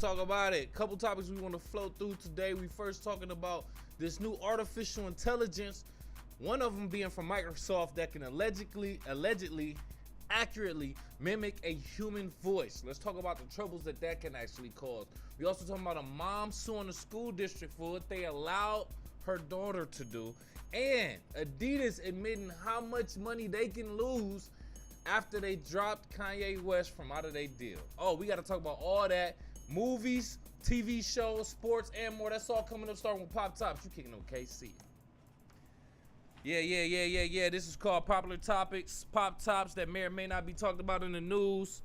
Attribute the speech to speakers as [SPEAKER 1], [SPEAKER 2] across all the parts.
[SPEAKER 1] talk about it. Couple topics we want to flow through today. We first talking about this new artificial intelligence. One of them being from Microsoft that can allegedly accurately mimic a human voice. Let's talk about the troubles that can actually cause. We also talking about a mom suing the school district for what they allowed her daughter to do, and Adidas admitting how much money they can lose after they dropped Kanye West from out of their deal. Oh, we got to talk about all that. Movies, TV shows, sports, and more. That's all coming up, starting with Pop Tops. You kicking on KC. Yeah. This is called Popular Topics, Pop Tops that may or may not be talked about in the news.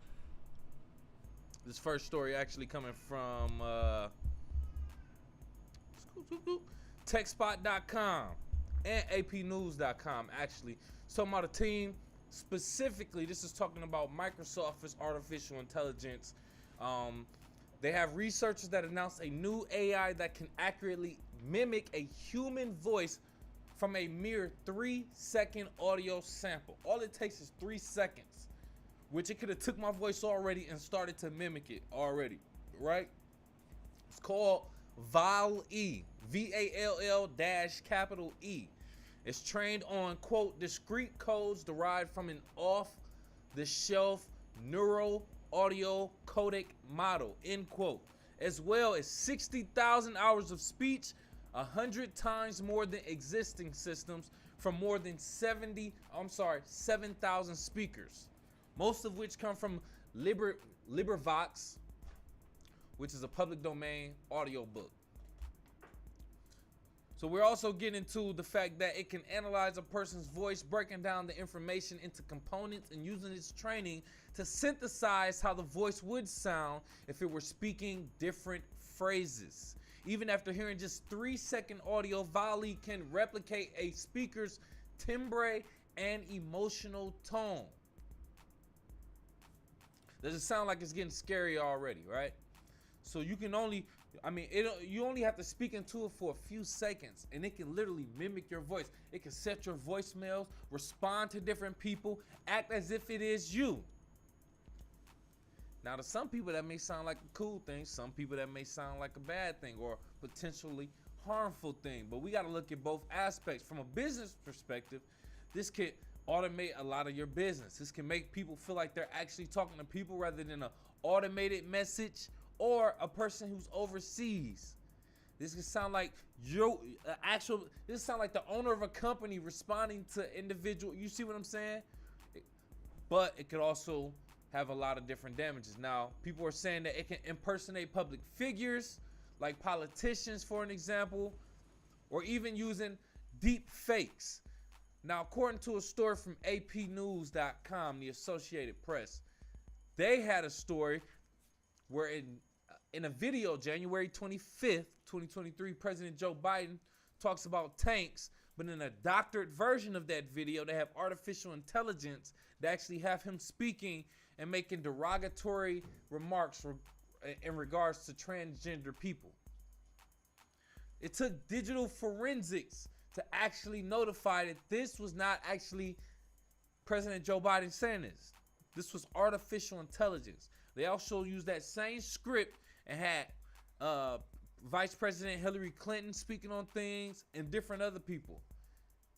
[SPEAKER 1] This first story actually coming from TechSpot.com and APnews.com. Actually, it's talking about a team. Specifically, this is talking about Microsoft's artificial intelligence. They have researchers that announced a new AI that can accurately mimic a human voice from a mere 3-second audio sample. All it takes is 3 seconds, which it could have took my voice already and started to mimic it already, right? It's called Vall-E, VALL-E. It's trained on, quote, discrete codes derived from an off-the-shelf neural audio codec model, end quote, as well as 60,000 hours of speech, 100 times more than existing systems from more than 7,000 speakers, most of which come from LibriVox, which is a public domain audiobook. So we're also getting to the fact that it can analyze a person's voice, breaking down the information into components and using its training to synthesize how the voice would sound if it were speaking different phrases. Even after hearing just 3-second audio, Vall-E can replicate a speaker's timbre and emotional tone. Does it sound like it's getting scary already, right? So you can only, you only have to speak into it for a few seconds and it can literally mimic your voice. It can set your voicemails, respond to different people, act as if it is you. Now, to some people that may sound like a cool thing, some people that may sound like a bad thing or potentially harmful thing. But we got to look at both aspects. From a business perspective, this could automate a lot of your business. This can make people feel like they're actually talking to people rather than an automated message or a person who's overseas. This can sound like this sound like the owner of a company responding to individual. You see what I'm saying? But it could also have a lot of different damages. Now, people are saying that it can impersonate public figures, like politicians, for an example, or even using deep fakes. Now, according to a story from APnews.com, the Associated Press, they had a story where in a video, January 25th, 2023, President Joe Biden talks about tanks, but in a doctored version of that video, they have artificial intelligence that actually have him speaking and making derogatory remarks in regards to transgender people. It took digital forensics to actually notify that this was not actually President Joe Biden saying this. This was artificial intelligence. They also used that same script and had Vice President Hillary Clinton speaking on things and different other people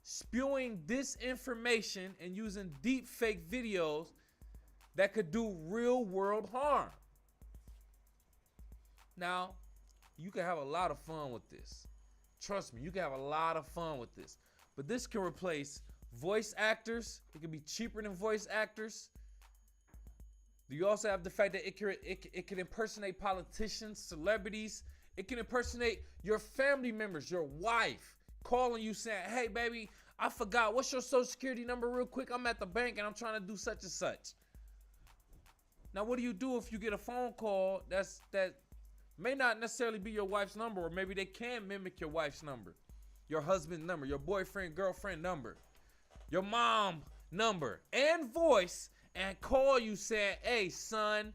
[SPEAKER 1] spewing disinformation and using deep fake videos that could do real world harm. Now, you can have a lot of fun with this. Trust me, you can have a lot of fun with this. But this can replace voice actors. It can be cheaper than voice actors. You also have the fact that it can impersonate politicians, celebrities. It can impersonate your family members, your wife, calling you saying, hey, baby, I forgot. What's your social security number real quick? I'm at the bank and I'm trying to do such and such. Now, what do you do if you get a phone call that may not necessarily be your wife's number, or maybe they can mimic your wife's number, your husband's number, your boyfriend, girlfriend number, your mom number, and voice, and call you saying, hey, son,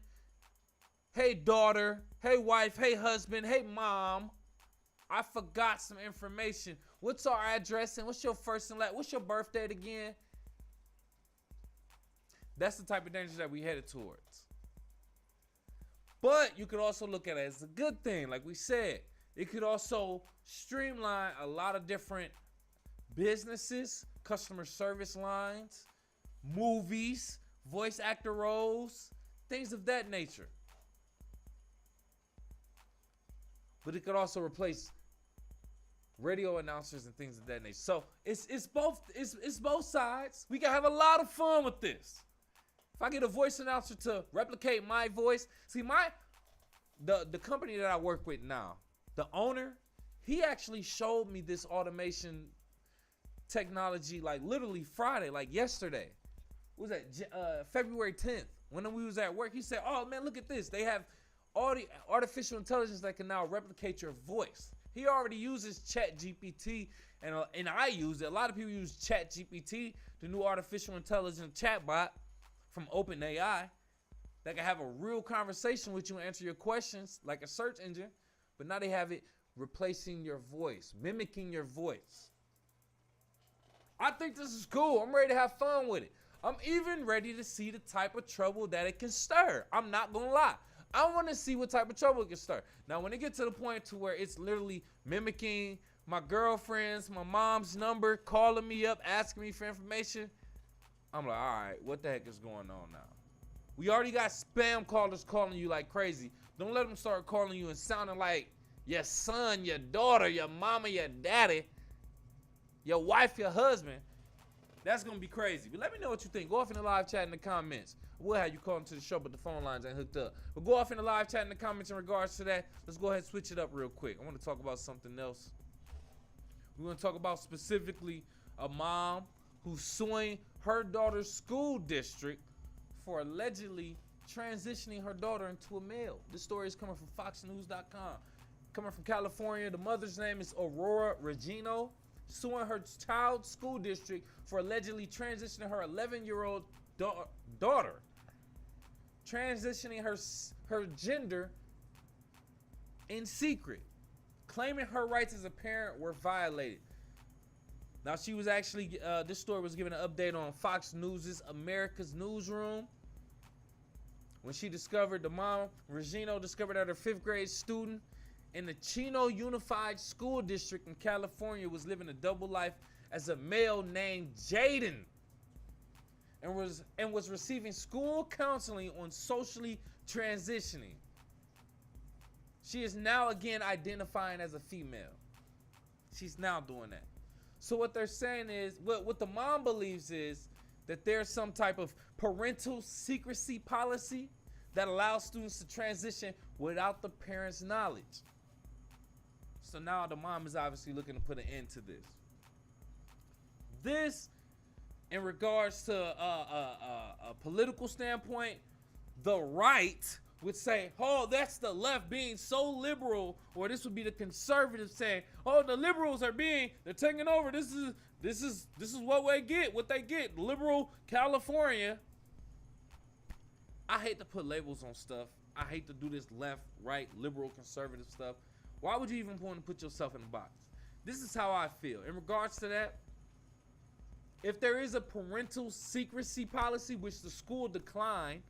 [SPEAKER 1] hey, daughter, hey, wife, hey, husband, hey, mom, I forgot some information. What's our address and what's your first and last? What's your birth date again? That's the type of danger that we headed towards. But you could also look at it as a good thing. Like we said, it could also streamline a lot of different businesses, customer service lines, movies, voice actor roles, things of that nature. But it could also replace radio announcers and things of that nature. So it's both sides. We can have a lot of fun with this. If I get a voice announcer to replicate my voice, see the company that I work with now, the owner, he actually showed me this automation technology like literally Friday, like yesterday. What was that? February 10th. When we was at work, he said, "Oh man, look at this. They have artificial intelligence that can now replicate your voice." He already uses ChatGPT, and I use it. A lot of people use ChatGPT, the new artificial intelligence chatbot from OpenAI, that can have a real conversation with you and answer your questions like a search engine. But now they have it replacing your voice, mimicking your voice. I think this is cool. I'm ready to have fun with it. I'm even ready to see the type of trouble that it can stir. I'm not gonna lie. I want to see what type of trouble it can start. Now, when it gets to the point to where it's literally mimicking my girlfriend's, my mom's number, calling me up, asking me for information, I'm like, all right, what the heck is going on now? We already got spam callers calling you like crazy. Don't let them start calling you and sounding like your son, your daughter, your mama, your daddy, your wife, your husband. That's going to be crazy. But let me know what you think. Go off in the live chat in the comments. We'll have you call into the show, but the phone lines ain't hooked up. But go off in the live chat in the comments in regards to that. Let's go ahead and switch it up real quick. I want to talk about something else. We're going to talk about specifically a mom who's suing her daughter's school district for allegedly transitioning her daughter into a male. This story is coming from foxnews.com. Coming from California, the mother's name is Aurora Regino, suing her child's school district for allegedly transitioning her 11-year-old daughter, transitioning her gender in secret, claiming her rights as a parent were violated. Now, she was actually, this story was given an update on Fox News' America's Newsroom. When she discovered, the mom, Regino, discovered that her 5th grade student in the Chino Unified School District in California was living a double life as a male named Jaden, and was receiving school counseling on socially transitioning. She is now again identifying as a female. She's now doing that. So what they're saying is, what the mom believes is that there's some type of parental secrecy policy that allows students to transition without the parents' knowledge. So now the mom is obviously looking to put an end to this. This, in regards to a political standpoint, the right would say, oh, that's the left being so liberal, or this would be the conservatives saying, oh, the liberals they're taking over. This is what they get. Liberal California. I hate to put labels on stuff. I hate to do this left, right, liberal, conservative stuff. Why would you even want to put yourself in a box? This is how I feel. In regards to that, if there is a parental secrecy policy, which the school declined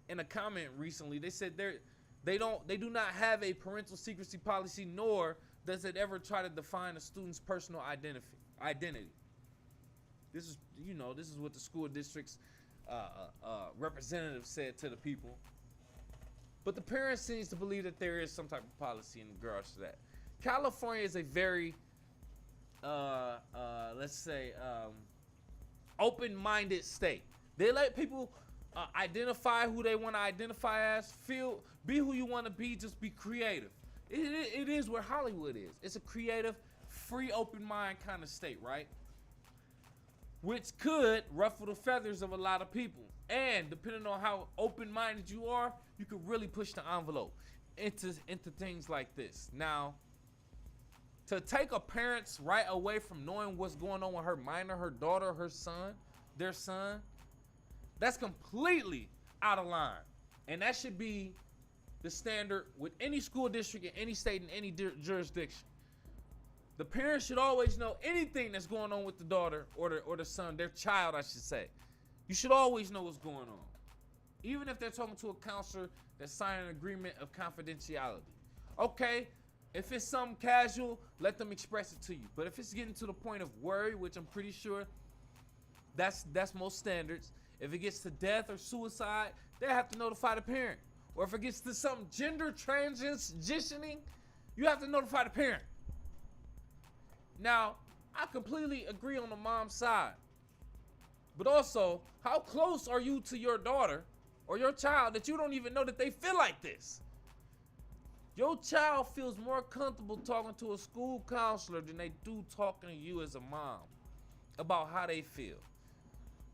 [SPEAKER 1] in a comment recently, they said they do not have a parental secrecy policy, nor does it ever try to define a student's personal identity. This is what the school district's representative said to the people. But the parents seems to believe that there is some type of policy in regards to that. California is a very, let's say, open-minded state. They let people identify who they want to identify as, be who you want to be, just be creative. It is where Hollywood is. It's a creative, free, open mind kind of state, right? Which could ruffle the feathers of a lot of people. And depending on how open-minded you are, you could really push the envelope into things like this. Now, to take a parent's right away from knowing what's going on with her minor, her daughter, her son, their son, that's completely out of line. And that should be the standard with any school district in any state in any jurisdiction. The parents should always know anything that's going on with the daughter or the son, their child, I should say. You should always know what's going on. even if they're talking to a counselor that's signing an agreement of confidentiality. Okay, if it's something casual, let them express it to you. But if it's getting to the point of worry, which I'm pretty sure that's most standards, if it gets to death or suicide, they have to notify the parent. Or if it gets to some gender transitioning, you have to notify the parent. Now, I completely agree on the mom's side. But also, how close are you to your daughter or your child that you don't even know that they feel like this? Your child feels more comfortable talking to a school counselor than they do talking to you as a mom about how they feel.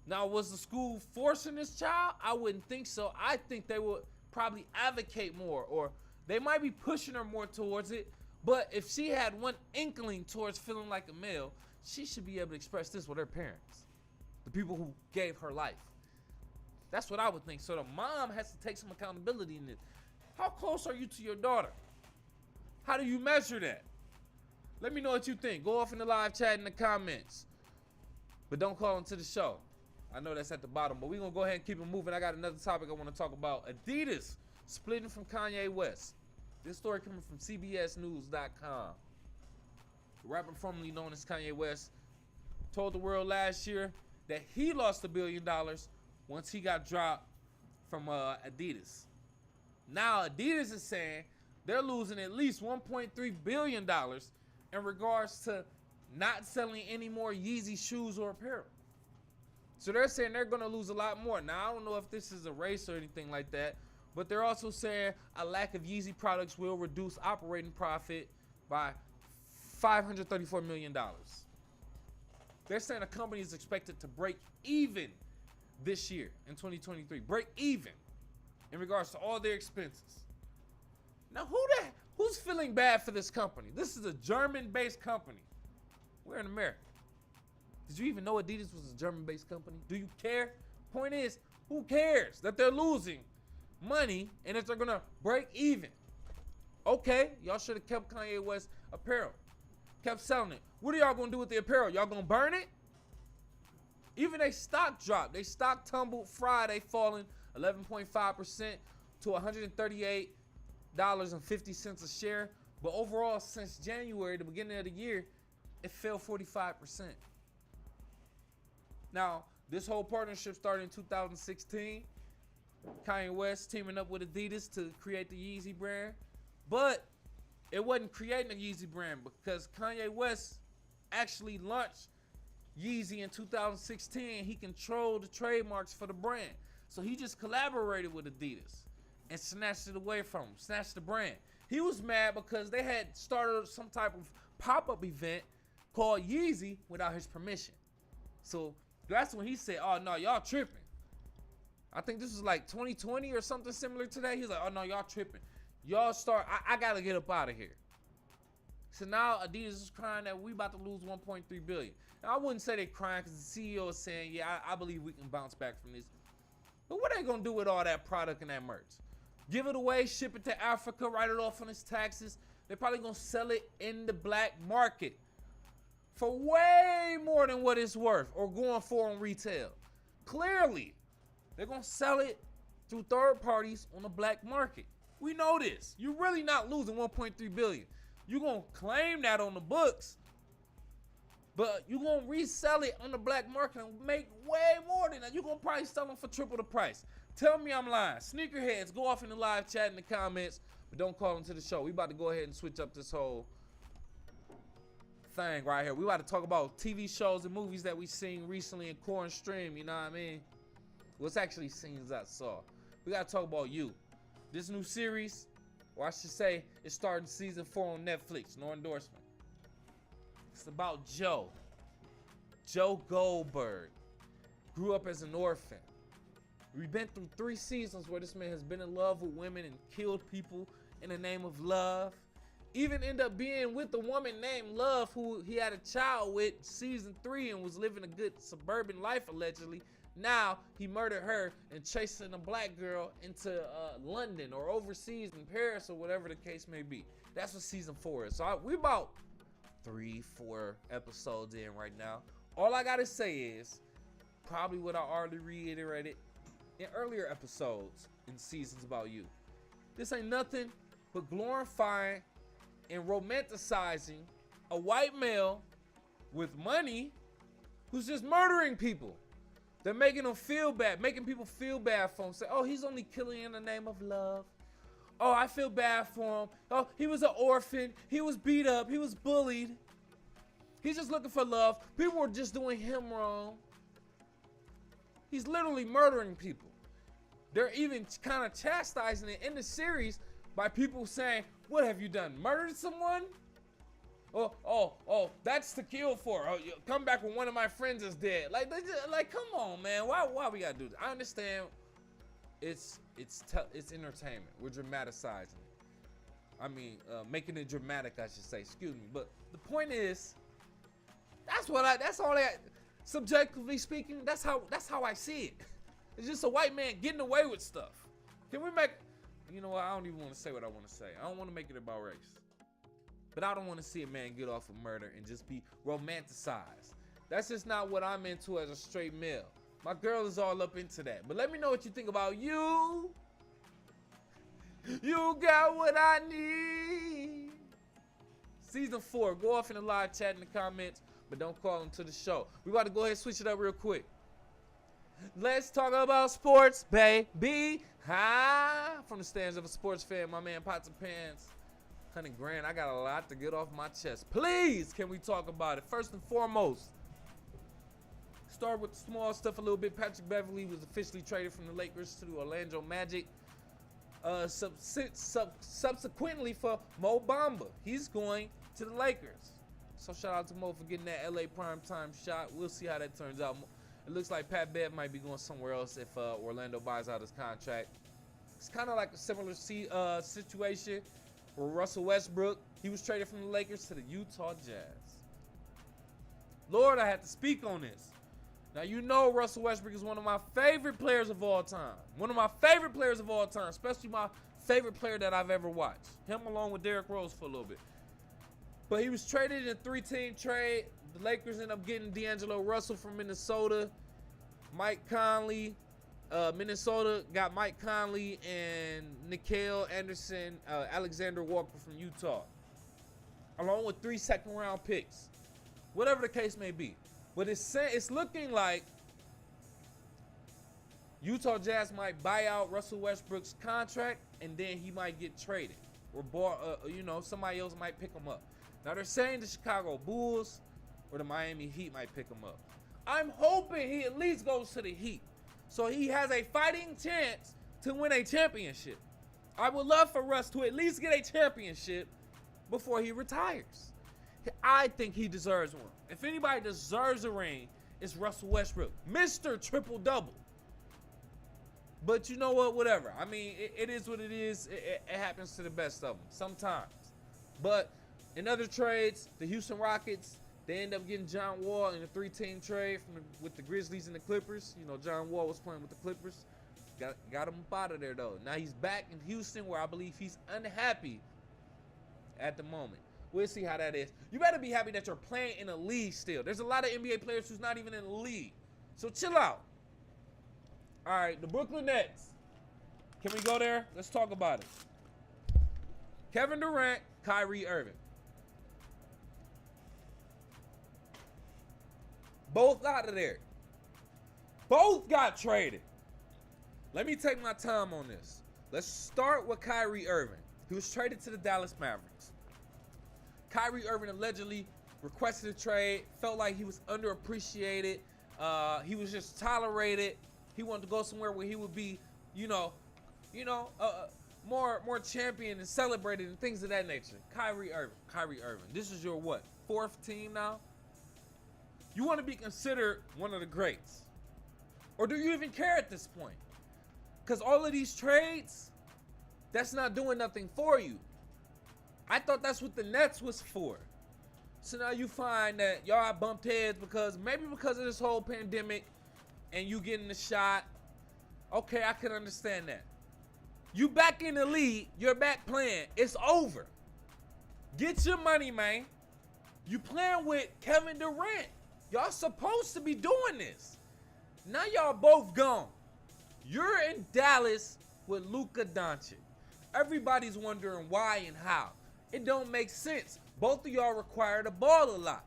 [SPEAKER 1] Now, was the school forcing this child? I wouldn't think so. I think they would probably advocate more, or they might be pushing her more towards it. But if she had one inkling towards feeling like a male, she should be able to express this with her parents, the people who gave her life. That's what I would think. So the mom has to take some accountability in this. How close are you to your daughter? How do you measure that? Let me know what you think. Go off in the live chat in the comments. But don't call into the show. I know that's at the bottom, but we're going to go ahead and keep it moving. I got another topic I want to talk about. Adidas splitting from Kanye West. This story coming from CBSNews.com. The rapper formerly known as Kanye West told the world last year that he lost $1 billion once he got dropped from Adidas. Now Adidas is saying they're losing at least $1.3 billion in regards to not selling any more Yeezy shoes or apparel. So they're saying they're going to lose a lot more. Now, I don't know if this is a race or anything like that, but they're also saying a lack of Yeezy products will reduce operating profit by $534 million. They're saying the company is expected to break even this year in 2023. Break even in regards to all their expenses. Now, who's feeling bad for this company? This is a German-based company. We're in America. Did you even know Adidas was a German-based company? Do you care? Point is, who cares that they're losing money and that they're gonna break even? Okay, y'all should have kept Kanye West apparel, kept selling it. What are y'all gonna do with the apparel? Y'all gonna burn it? Even they stock dropped. They stock tumbled Friday, falling 11.5% to $138.50 a share. But overall, since January, the beginning of the year, it fell 45%. Now, this whole partnership started in 2016. Kanye West teaming up with Adidas to create the Yeezy brand. But it wasn't creating a Yeezy brand because Kanye West actually launched Yeezy in 2016. He controlled the trademarks for the brand. So he just collaborated with Adidas and snatched it away from him, snatched the brand. He was mad because they had started some type of pop-up event called Yeezy without his permission. So that's when he said, oh, no, y'all tripping. I think this was like 2020 or something similar to that. He's like, oh, no, y'all tripping. Y'all start, I got to get up out of here. So now Adidas is crying that we about to lose $1.3 billion. Now, I wouldn't say they're crying because the CEO is saying, yeah, I believe we can bounce back from this. But what are they going to do with all that product and that merch? Give it away, ship it to Africa, write it off on its taxes. They're probably going to sell it in the black market for way more than what it's worth or going for on retail. Clearly, they're going to sell it through third parties on the black market. We know this. You're really not losing $1.3 billion. You're going to claim that on the books, but you're going to resell it on the black market and make way more than that. You're going to probably sell them for triple the price. Tell me I'm lying. Sneakerheads, go off in the live chat in the comments, but don't call into the show. We about to go ahead and switch up this whole thing right here. We about to talk about TV shows and movies that we seen recently in core and stream, you know what I mean? Well, it's actually scenes I saw. We got to talk about You. This new series, or I should say, it's starting season 4 on Netflix. No endorsement. It's about Joe Goldberg. Grew up as an orphan. We've been through 3 seasons where this man has been in love with women and killed people in the name of love. Even ended up being with a woman named Love who he had a child with season 3 and was living a good suburban life allegedly. Now he murdered her and chasing a black girl into London or overseas in Paris or whatever the case may be. That's what season 4 is. So we're about 3-4 episodes in right now. All I gotta say is, probably what I already reiterated in earlier episodes in seasons about you. This ain't nothing but glorifying and romanticizing a white male with money who's just murdering people. They're making them feel bad, making people feel bad for him. Say, oh, he's only killing in the name of love. Oh, I feel bad for him. Oh, he was an orphan. He was beat up. He was bullied. He's just looking for love. People were just doing him wrong. He's literally murdering people. They're even kind of chastising it in the series by people saying, what have you done? Murdered someone? Oh, that's to kill for. Oh, you come back when one of my friends is dead. Like, come on, man. Why we gotta do this? I understand. It's entertainment. We're dramatizing it. I mean, making it dramatic, I should say. Excuse me. But the point is, that's all that. Subjectively speaking, that's how I see it. It's just a white man getting away with stuff. Can we make? You know what? I don't even want to say what I want to say. I don't want to make it about race. But I don't want to see a man get off of murder and just be romanticized. That's just not what I'm into as a straight male. My girl is all up into that. But let me know what you think about you. You got what I need. Season 4. Go off in the live chat in the comments, but don't call them to the show. We about to go ahead and switch it up real quick. Let's talk about sports, baby. Hi. From the stands of a sports fan, my man Pots and Pans. 100 grand. I got a lot to get off my chest. Please, can we talk about it? First and foremost, start with the small stuff a little bit. Patrick Beverley was officially traded from the Lakers to the Orlando Magic. Subsequently for Mo Bamba, he's going to the Lakers. So shout out to Mo for getting that LA primetime shot. We'll see how that turns out. It looks like Pat Bev might be going somewhere else if Orlando buys out his contract. It's kind of like a similar situation where Russell Westbrook, he was traded from the Lakers to the Utah Jazz. Lord, I had to speak on this. Now, you know Russell Westbrook is one of my favorite players of all time. One of my favorite players of all time, especially my favorite player that I've ever watched. Him along with Derrick Rose for a little bit. But he was traded in a 3-team trade. The Lakers ended up getting D'Angelo Russell from Minnesota. Mike Conley. Minnesota got Mike Conley and Nickeil Anderson, Alexander Walker from Utah. Along with 3 second-round picks. Whatever the case may be. But it's looking like Utah Jazz might buy out Russell Westbrook's contract and then he might get traded. Or somebody else might pick him up. Now they're saying the Chicago Bulls or the Miami Heat might pick him up. I'm hoping he at least goes to the Heat. So he has a fighting chance to win a championship. I would love for Russ to at least get a championship before he retires. I think he deserves one. If anybody deserves a ring, it's Russell Westbrook. Mr. Triple-Double. But you know what? Whatever. I mean, it is what it is. It happens to the best of them sometimes. But in other trades, the Houston Rockets, they end up getting John Wall in a 3-team trade with the Grizzlies and the Clippers. You know, John Wall was playing with the Clippers. Got him up out of there, though. Now he's back in Houston, where I believe he's unhappy at the moment. We'll see how that is. You better be happy that you're playing in a league still. There's a lot of NBA players who's not even in the league. So chill out. All right, the Brooklyn Nets. Can we go there? Let's talk about it. Kevin Durant, Kyrie Irving. Both out of there. Both got traded. Let me take my time on this. Let's start with Kyrie Irving. He was traded to the Dallas Mavericks. Kyrie Irving allegedly requested a trade, felt like he was underappreciated. He was just tolerated. He wanted to go somewhere where he would be, more champion and celebrated and things of that nature. Kyrie Irving. This is your what? 4th team now? You want to be considered one of the greats? Or do you even care at this point? Because all of these trades, that's not doing nothing for you. I thought that's what the Nets was for. So now you find that y'all bumped heads because of this whole pandemic and you getting the shot. Okay, I can understand that. You back in the league, you're back playing. It's over. Get your money, man. You playing with Kevin Durant. Y'all supposed to be doing this. Now y'all both gone. You're in Dallas with Luka Doncic. Everybody's wondering why and how. It don't make sense. Both of y'all require the ball a lot.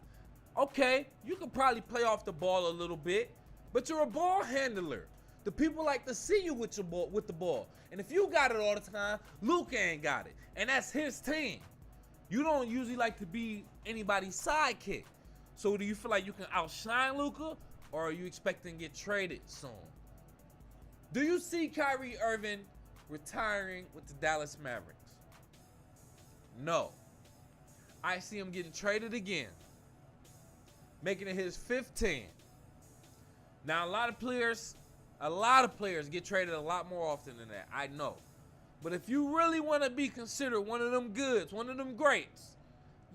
[SPEAKER 1] Okay, you can probably play off the ball a little bit, but you're a ball handler. The people like to see you with the ball. And if you got it all the time, Luka ain't got it. And that's his team. You don't usually like to be anybody's sidekick. So do you feel like you can outshine Luka, or are you expecting to get traded soon? Do you see Kyrie Irving retiring with the Dallas Mavericks? No. I see him getting traded again, making it his 15. Now, a lot of players get traded a lot more often than that, I know. But if you really want to be considered one of them goods, one of them greats,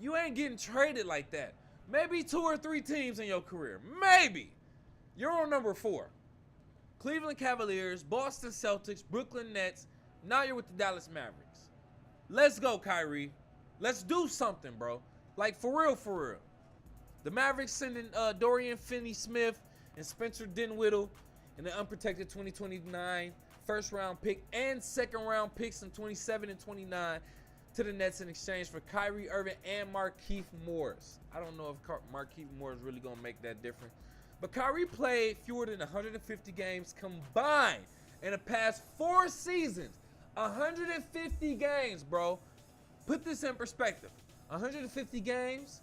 [SPEAKER 1] you ain't getting traded like that. Maybe 2 or 3 teams in your career. Maybe. You're on number 4. Cleveland Cavaliers, Boston Celtics, Brooklyn Nets. Now you're with the Dallas Mavericks. Let's go, Kyrie. Let's do something, bro. Like, for real, for real. The Mavericks sending Dorian Finney-Smith and Spencer Dinwiddie in the unprotected 2029 first-round pick and second-round picks in 27 and 29 to the Nets in exchange for Kyrie Irving and Markieff Morris. I don't know if Markieff Morris is really going to make that difference. But Kyrie played fewer than 150 games combined in the past 4 seasons. 150 games, bro. Put this in perspective. 150 games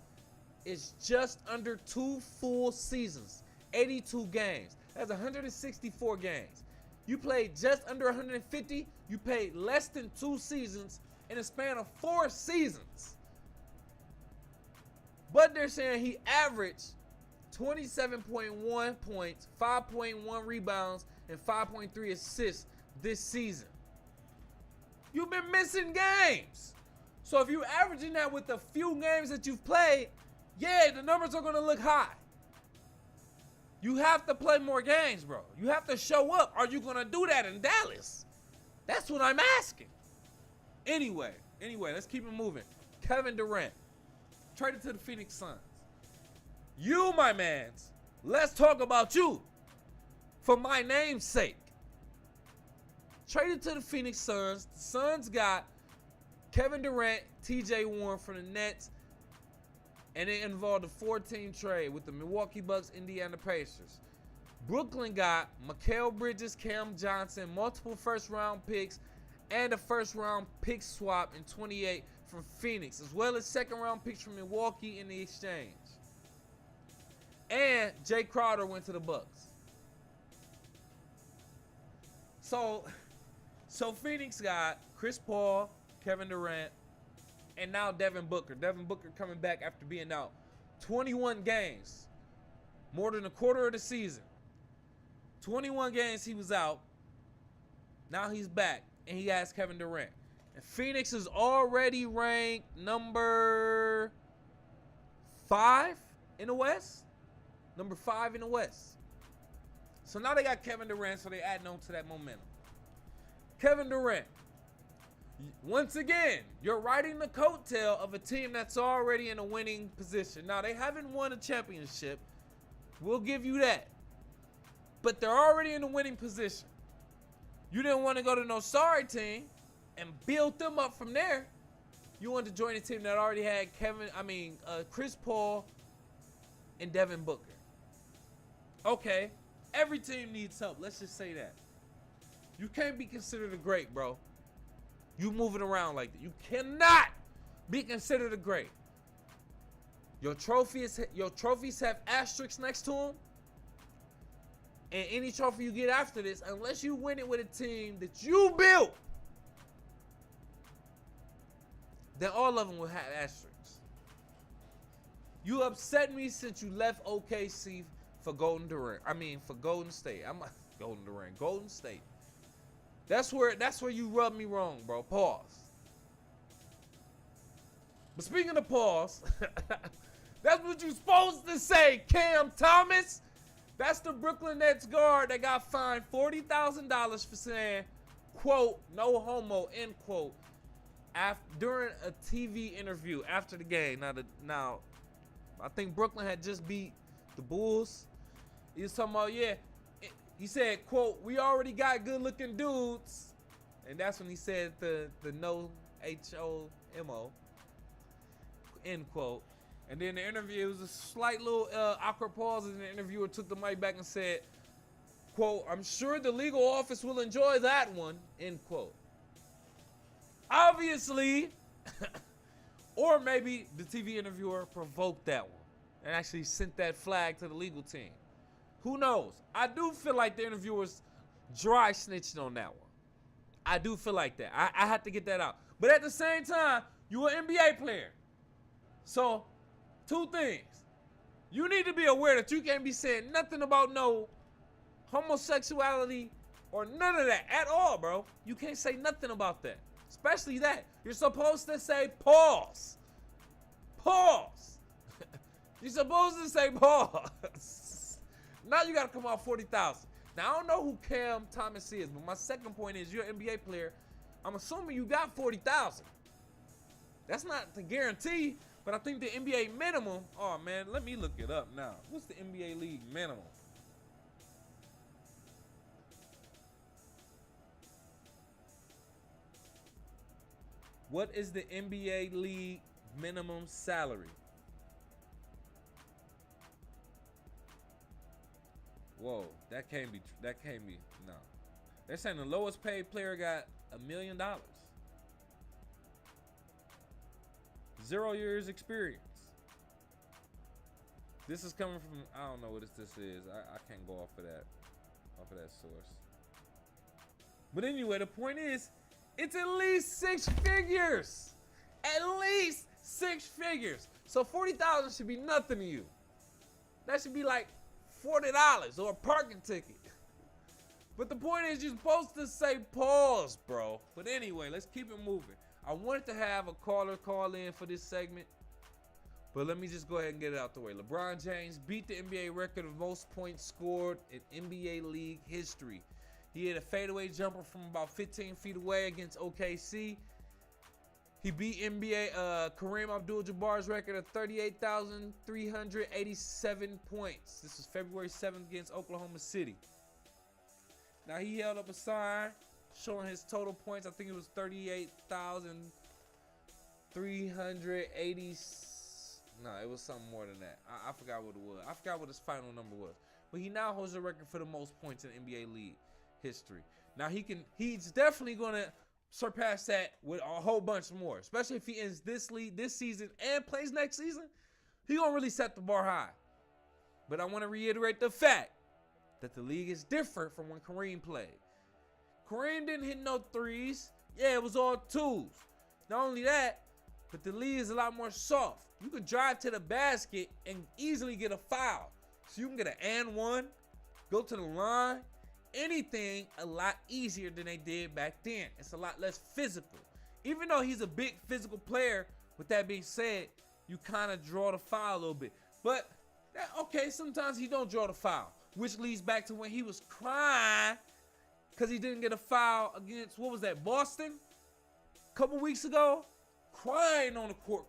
[SPEAKER 1] is just under 2 full seasons. 82 games. That's 164 games. You played just under 150. You played less than 2 seasons in a span of 4 seasons. But they're saying he averaged 27.1 points, 5.1 rebounds, and 5.3 assists this season. You've been missing games. So if you're averaging that with the few games that you've played, yeah, the numbers are going to look high. You have to play more games, bro. You have to show up. Are you going to do that in Dallas? That's what I'm asking. Anyway, let's keep it moving. Kevin Durant, traded to the Phoenix Suns. You, my mans, let's talk about you. For my name's sake. Traded to the Phoenix Suns. The Suns got Kevin Durant, TJ Warren from the Nets, and it involved a 4-team trade with the Milwaukee Bucks, Indiana Pacers. Brooklyn got Mikal Bridges, Cam Johnson, multiple first-round picks, and a first-round pick swap in 28 from Phoenix, as well as second-round picks from Milwaukee in the exchange. And Jay Crowder went to the Bucks. So Phoenix got Chris Paul, Kevin Durant, and now Devin Booker. Devin Booker coming back after being out 21 games, more than a quarter of the season. 21 games he was out. Now he's back, and he has Kevin Durant. And Phoenix is already ranked number 5 in the West. Number 5 in the West. So now they got Kevin Durant, so they're adding on to that momentum. Kevin Durant. Once again, you're riding the coattail of a team that's already in a winning position. Now, they haven't won a championship. We'll give you that. But they're already in a winning position. You didn't want to go to no sorry team and build them up from there. You wanted to join a team that already had Chris Paul and Devin Booker. Okay, every team needs help. Let's just say that. You can't be considered a great, bro. You moving around like that. You cannot be considered a great. Your trophies have asterisks next to them. And any trophy you get after this, unless you win it with a team that you built, then all of them will have asterisks. You upset me since you left OKC for Golden State. Golden State. That's where you rub me wrong, bro. Pause. But speaking of pause, that's what you're supposed to say, Cam Thomas. That's the Brooklyn Nets guard that got fined $40,000 for saying, quote, no homo, end quote, during a TV interview after the game. Now, I think Brooklyn had just beat the Bulls. He was talking about, he said, quote, "We already got good looking dudes." And that's when he said the no HOMO, end quote. And then the interview was a slight little awkward pause, and the interviewer took the mic back and said, quote, "I'm sure the legal office will enjoy that one," end quote. Obviously, or maybe the TV interviewer provoked that one and actually sent that flag to the legal team. Who knows? I do feel like the interviewer's dry snitching on that one. I do feel like that. I had to get that out. But at the same time, you're an NBA player. So, two things. You need to be aware that you can't be saying nothing about no homosexuality or none of that at all, bro. You can't say nothing about that. Especially that. You're supposed to say pause. Pause. You're supposed to say pause. Now you got to come out 40,000. Now, I don't know who Cam Thomas is, but my second point is you're an NBA player. I'm assuming you got 40,000. That's not the guarantee, but I think the NBA minimum, oh man, let me look it up now. What's the NBA league minimum? What is the NBA league minimum salary? Whoa, that can't be, no. They're saying the lowest paid player got $1 million. 0 years experience. This is coming from, I don't know what this is. I can't go off of that source. But anyway, the point is, it's at least 6 figures. At least 6 figures. So 40,000 should be nothing to you. That should be like $40 or a parking ticket. But the point is, you're supposed to say pause, bro. But anyway, let's keep it moving. I wanted to have a caller call in for this segment, but let me just go ahead and get it out the way. LeBron James beat the NBA record of most points scored in NBA league history. He had a fadeaway jumper from about 15 feet away against OKC. He beat NBA Kareem-Abdul-Jabbar's record of 38,387 points. This was February 7th against Oklahoma City. Now, he held up a sign showing his total points. I think it was 38,380. No, it was something more than that. I forgot what it was. I forgot what his final number was. But he now holds the record for the most points in NBA league history. Now, he's definitely going to surpass that with a whole bunch more, especially if he ends this season and plays next season. He gonna really set the bar high. But I want to reiterate the fact that the league is different from when Kareem played. Kareem didn't hit no threes. Yeah, it was all twos. Not only that, but the league is a lot more soft. You can drive to the basket and easily get a foul. So you can get an and one, go to the line, anything a lot easier than they did back then. It's a lot less physical. Even though he's a big physical player, with that being said, you kind of draw the foul a little bit. But, okay, sometimes he don't draw the foul, which leads back to when he was crying because he didn't get a foul against, what was that, Boston? A couple weeks ago? Crying on the court.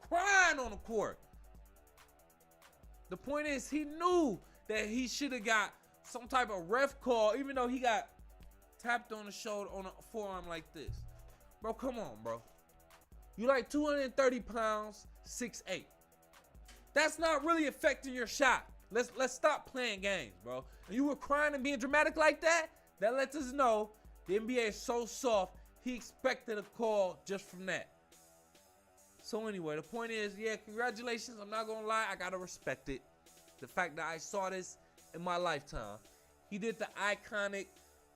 [SPEAKER 1] The point is, he knew that he should have got some type of ref call, even though he got tapped on the shoulder, on a forearm like this. Bro, come on, bro. You like 230 pounds, 6'8". That's not really affecting your shot. Let's stop playing games, bro. And you were crying and being dramatic like that? That lets us know the NBA is so soft, he expected a call just from that. So anyway, the point is, yeah, congratulations. I'm not gonna lie, I gotta respect it. The fact that I saw this in my lifetime. He did the iconic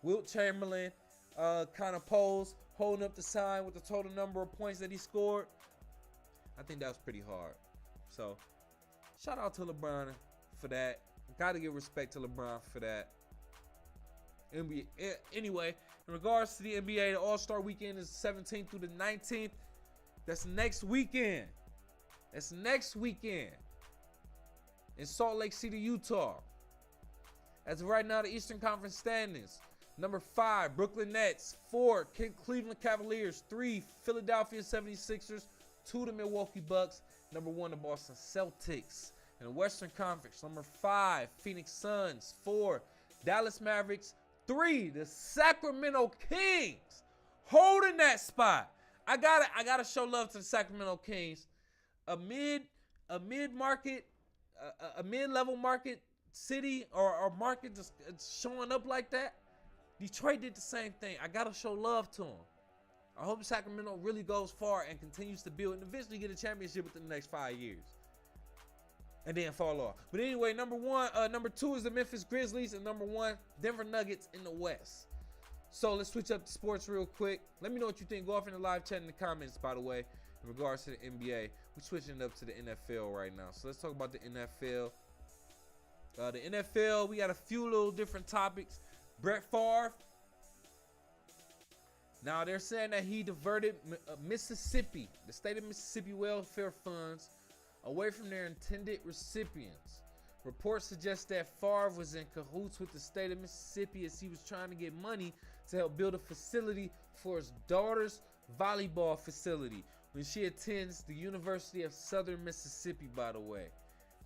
[SPEAKER 1] Wilt Chamberlain kind of pose, holding up the sign with the total number of points that he scored. I think that was pretty hard. So, shout out to LeBron for that. Got to give respect to LeBron for that. Anyway, in regards to the NBA, the All-Star Weekend is 17th through the 19th. That's next weekend. In Salt Lake City, Utah. As of right now, the Eastern Conference standings. Number 5, Brooklyn Nets. 4, Cleveland Cavaliers. 3, Philadelphia 76ers. 2, the Milwaukee Bucks. Number 1, the Boston Celtics. In the Western Conference, number 5, Phoenix Suns. 4, Dallas Mavericks. 3, the Sacramento Kings, holding that spot. I gotta show love to the Sacramento Kings. A mid-market, a mid-level market city or market just showing up like that. Detroit did the same thing. I gotta show love to them. I hope Sacramento really goes far and continues to build and eventually get a championship within the next 5 years. And then fall off. But anyway, number 2 is the Memphis Grizzlies, and number 1, Denver Nuggets in the West. So let's switch up to sports real quick. Let me know what you think. Go off in the live chat in the comments, by the way, in regards to the NBA. We're switching it up to the NFL right now. So let's talk about the NFL. The NFL, we got a few little different topics. Brett Favre. Now, they're saying that he diverted Mississippi, the state of Mississippi welfare funds, away from their intended recipients. Reports suggest that Favre was in cahoots with the state of Mississippi as he was trying to get money to help build a facility for his daughter's volleyball facility when she attends the University of Southern Mississippi, by the way.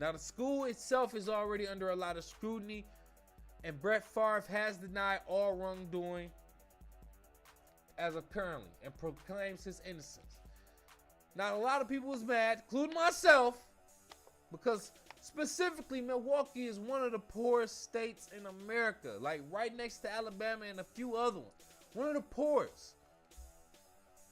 [SPEAKER 1] Now, the school itself is already under a lot of scrutiny, and Brett Favre has denied all wrongdoing as of currently and proclaims his innocence. Now, a lot of people was mad, including myself, because specifically Milwaukee is one of the poorest states in America, like right next to Alabama and a few other ones. One of the poorest.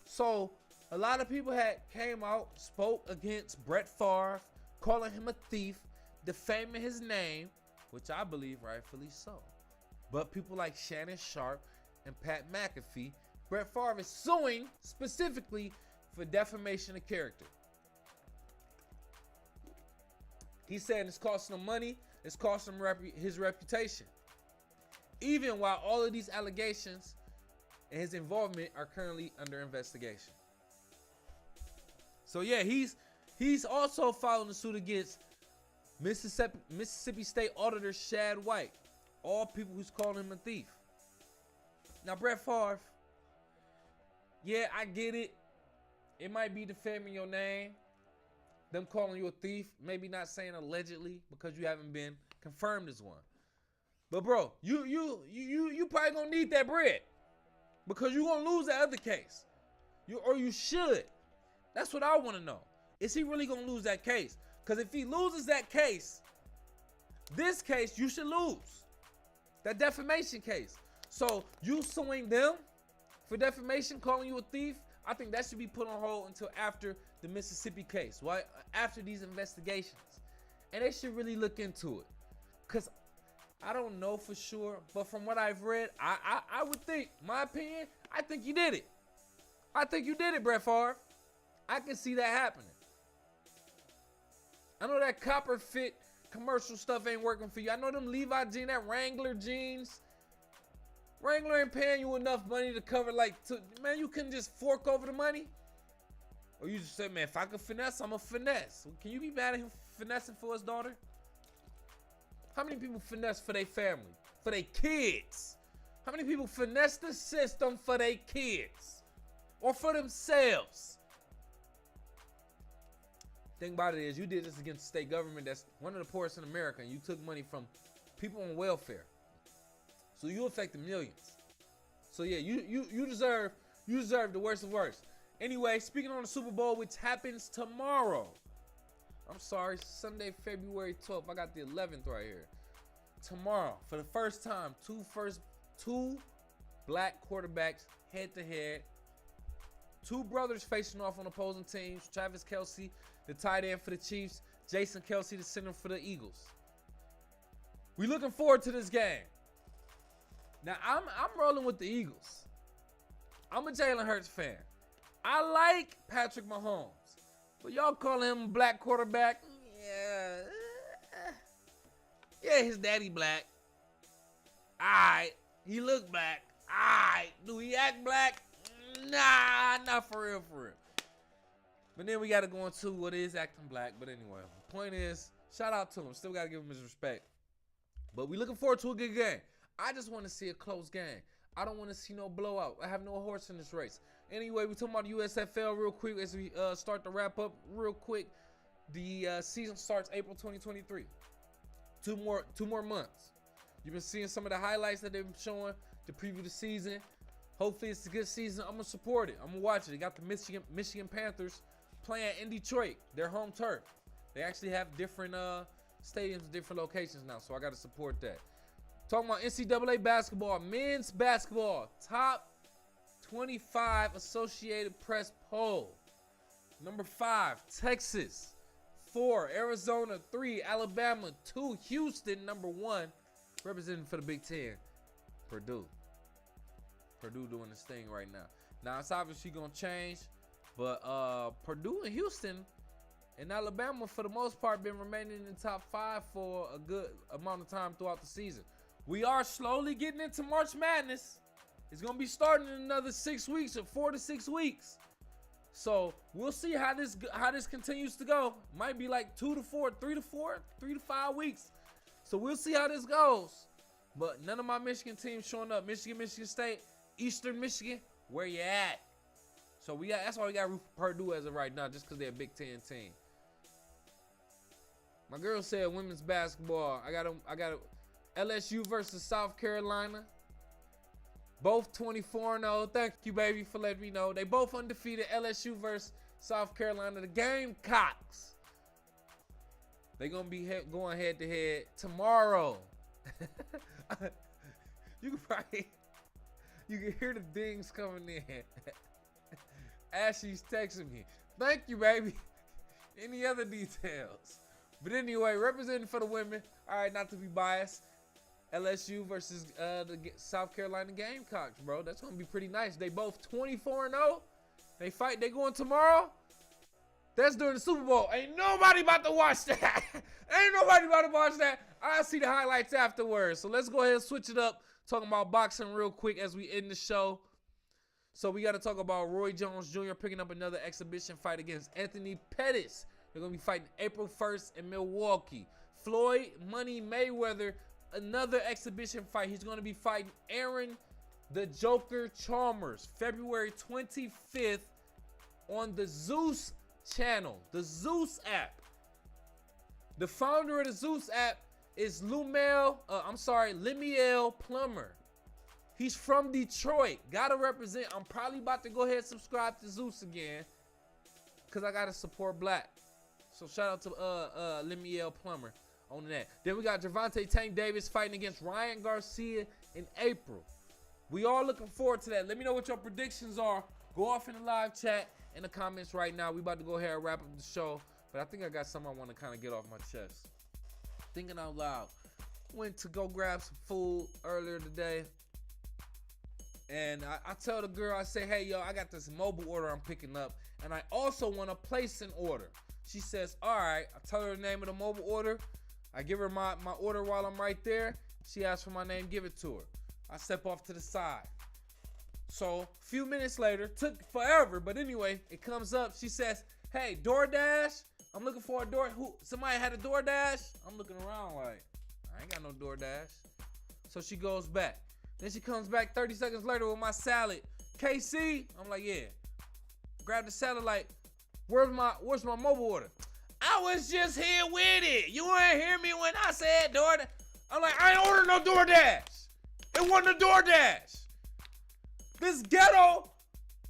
[SPEAKER 1] So a lot of people had came out, spoke against Brett Favre, calling him a thief, defaming his name, which I believe rightfully so. But people like Shannon Sharp and Pat McAfee, Brett Favre is suing specifically for defamation of character. He said it's costing him money, it's costing him his reputation. Even while all of these allegations and his involvement are currently under investigation. So yeah, he's also filing a suit against Mississippi State Auditor Shad White. All people who's calling him a thief. Now, Brett Favre, yeah, I get it. It might be defaming your name. Them calling you a thief. Maybe not saying allegedly because you haven't been confirmed as one. But bro, you probably gonna need that bread because you gonna lose that other case. You should. That's what I want to know. Is he really gonna lose that case? Because if he loses that case, this case you should lose. That defamation case. So you suing them for defamation, calling you a thief, I think that should be put on hold until after the Mississippi case, right? After these investigations. And they should really look into it. Because I don't know for sure, but from what I've read, I would think, my opinion, I think you did it. I think you did it, Brett Favre. I can see that happening. I know that copper fit commercial stuff ain't working for you. I know them Levi jeans, that Wrangler jeans. Wrangler ain't paying you enough money to cover man, you couldn't just fork over the money? Or you just say, man, if I could finesse, I'm a finesse. Can you be mad at him finessing for his daughter? How many people finesse for their family? For their kids? How many people finesse the system for their kids? Or for themselves? Thing about it is, you did this against the state government that's one of the poorest in America, and you took money from people on welfare. So you affect the millions. So yeah, you deserve the worst of worst. Anyway, speaking on the Super Bowl, which happens tomorrow. I'm sorry, Sunday, February 12th. I got the 11th right here. Tomorrow, for the first time, two black quarterbacks head to head. Two brothers facing off on opposing teams. Travis Kelce, the tight end for the Chiefs. Jason Kelce, the center for the Eagles. We looking forward to this game. Now, I'm rolling with the Eagles. I'm a Jalen Hurts fan. I like Patrick Mahomes. But y'all calling him a black quarterback? Yeah, his daddy black. Alright. He look black. Alright. Do he act black? Nah, not for real, for real. But then we got to go into what is acting black. But anyway, the point is, shout out to him. Still got to give him his respect. But we looking forward to a good game. I just want to see a close game. I don't want to see no blowout. I have no horse in this race. Anyway, we talking about USFL real quick as we start to wrap up real quick. The season starts April 2023. Two more months. You've been seeing some of the highlights that they've been showing to preview the season. Hopefully it's a good season. I'm gonna support it. I'm gonna watch it. They got the Michigan Panthers playing in Detroit, their home turf. They actually have different stadiums, different locations now, so I gotta support that. Talking about NCAA basketball, men's basketball, top 25 Associated Press poll. Number 5, Texas. 4, Arizona. 3, Alabama. 2, Houston. Number 1, representing for the Big Ten, Purdue. Purdue doing this thing right now. Now, it's obviously going to change, but Purdue and Houston and Alabama, for the most part, been remaining in the top 5 for a good amount of time throughout the season. We are slowly getting into March Madness. It's going to be starting in another 6 weeks or 4 to 6 weeks. So we'll see how this continues to go. Might be like 2 to 4, 3 to 4, 3 to 5 weeks. So we'll see how this goes. But none of my Michigan teams showing up. Michigan, Michigan State, Eastern Michigan, where you at? So that's why we got root for Purdue as of right now, just because they're a Big Ten team. My girl said women's basketball. I got LSU versus South Carolina. Both 24-0. Thank you, baby, for letting me know. They both undefeated. LSU versus South Carolina. The Gamecocks. They're going to be going head-to-head tomorrow. You can hear the dings coming in. Ashley's texting me. Thank you, baby. Any other details? But anyway, representing for the women. All right, not to be biased. LSU versus the South Carolina Gamecocks, bro. That's going to be pretty nice. They both 24-0. They fight. They going tomorrow. That's during the Super Bowl. Ain't nobody about to watch that. Ain't nobody about to watch that. I'll see the highlights afterwards. So let's go ahead and switch it up. Talking about boxing real quick as we end the show. So we got to talk about Roy Jones Jr. picking up another exhibition fight against Anthony Pettis. They're going to be fighting April 1st in Milwaukee. Floyd Money Mayweather, another exhibition fight. He's going to be fighting Aaron the Joker Chalmers February 25th on the Zeus channel, the Zeus app. The founder of the Zeus app is Lemuel Plummer. He's from Detroit. Gotta represent. I'm probably about to go ahead and subscribe to Zeus again, because I gotta support black. So shout out to Lemuel Plummer on that. Then we got Gervonta Tank Davis fighting against Ryan Garcia in April. We all looking forward to that. Let me know what your predictions are. Go off in the live chat in the comments right now. We about to go ahead and wrap up the show, but I think I got something I want to kind of get off my chest. Thinking out loud. Went to go grab some food earlier today, and I tell the girl, I say, hey, yo, I got this mobile order I'm picking up, and I also want to place an order. She says, all right. I tell her the name of the mobile order. I give her my order while I'm right there. She asks for my name, give it to her. I step off to the side. So a few minutes later, took forever, but anyway, it comes up. She says, hey, DoorDash, I'm looking for a somebody had a DoorDash? I'm looking around like, I ain't got no DoorDash. So she goes back. Then she comes back 30 seconds later with my salad. KC, I'm like, yeah. Grab the salad like, where's my mobile order? I was just here with it. You ain't hear me when I said DoorDash. I'm like, I ain't ordered no DoorDash. It wasn't a DoorDash. This ghetto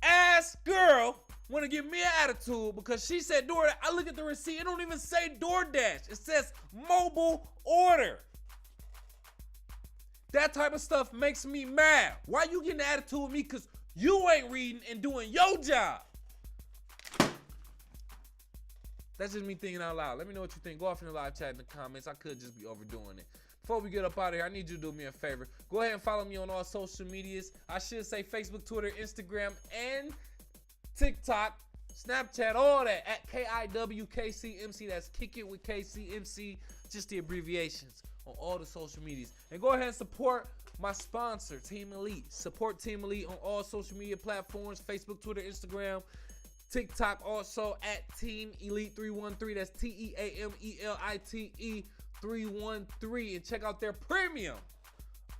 [SPEAKER 1] ass girl want to give me an attitude because she said DoorDash. I look at the receipt. It don't even say DoorDash. It says mobile order. That type of stuff makes me mad. Why you getting an attitude with me? Because you ain't reading and doing your job. That's just me thinking out loud. Let me know what you think. Go off in the live chat in the comments. I could just be overdoing it. Before we get up out of here, I need you to do me a favor. Go ahead and follow me on all social medias. I should say Facebook, Twitter, Instagram, and TikTok, Snapchat, all that at KIWKCMC. That's Kick It with KCMC, just the abbreviations on all the social medias. And go ahead and support my sponsor, Team Elite. Support Team Elite on all social media platforms, Facebook, Twitter, Instagram, TikTok, also at Team Elite 313. That's TEAMELITE 313. And check out their premium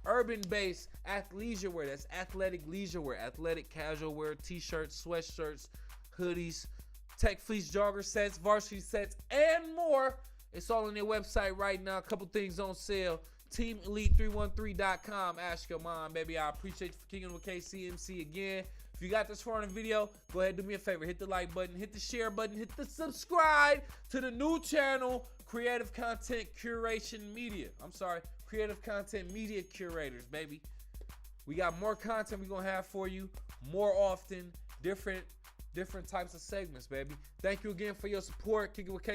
[SPEAKER 1] urban-based athleisure wear. That's athletic leisure wear, athletic casual wear, t-shirts, sweatshirts, hoodies, tech fleece jogger sets, varsity sets, and more. It's all on their website right now. A couple things on sale. TeamElite313.com. Ask your mom, baby. I appreciate you for kicking with KCMC again. If you got this far in the video, go ahead and do me a favor. Hit the like button, hit the share button, hit the subscribe to the new channel, Creative Content Curation Media. Creative Content Media Curators, baby. We got more content we're going to have for you more often, different types of segments, baby. Thank you again for your support. Kick it with K.